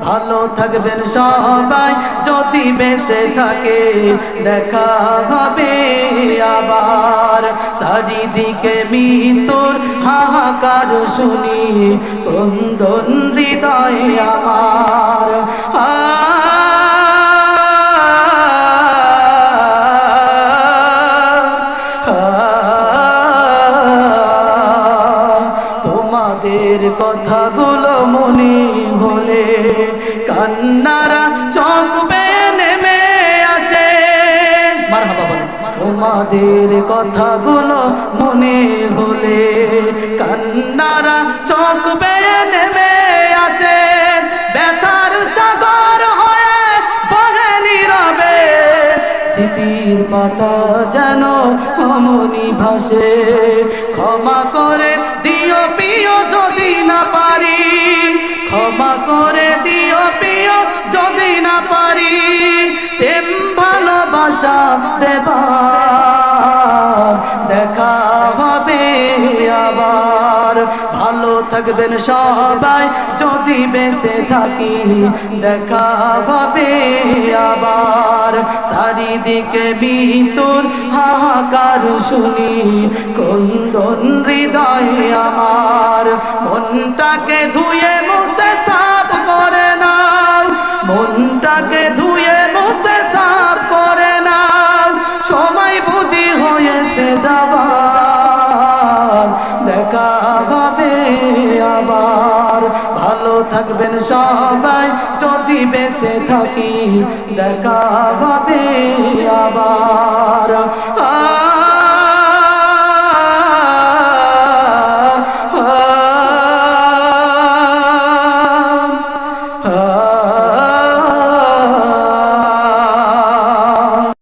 ভালো থাকবেন সবাই যদি বেঁচে থাকে দেখা হবে আবার চারিদিকে মৃত্যুর হাহাকার শুনি ক্রন্দন হৃদয়ে আমার তোমাদের কথাগুলো মনে হলে কান্নারা চোখ বেয়ে নেমে আসে তোমাদের কথাগুলো মনে হলে কান্নারা চোখ বেয়ে নেমে আসে ব্যথার সাগর হয়ে বহে নীরবে স্মৃতির পাতা যেন অমনি ভাসে ক্ষমা করে দিও প্রিয় যদি না পারি ক্ষমা করে দিও প্রিয় যদি না পারি প্রেম ভালোবাসা দেবার দেখা হবে আবার ভালো থাকবেন সবাই যদি বেঁচে থাকি দেখা হবে আবার চারিদিকে মৃত্যুর হাহাকার শুনি ক্রন্দন হৃদয়ে আমার মনটাকে ধুয়ে মুছে সাফ করে নাও মনটাকে ধুয়ে মুছে সাফ করে নাও সময় বুঝি হয়েছে যাবার দেখা হবে আবার ভালো থাকবেন সবাই যদি বেঁচে থাকি দেখা হবে আবার ah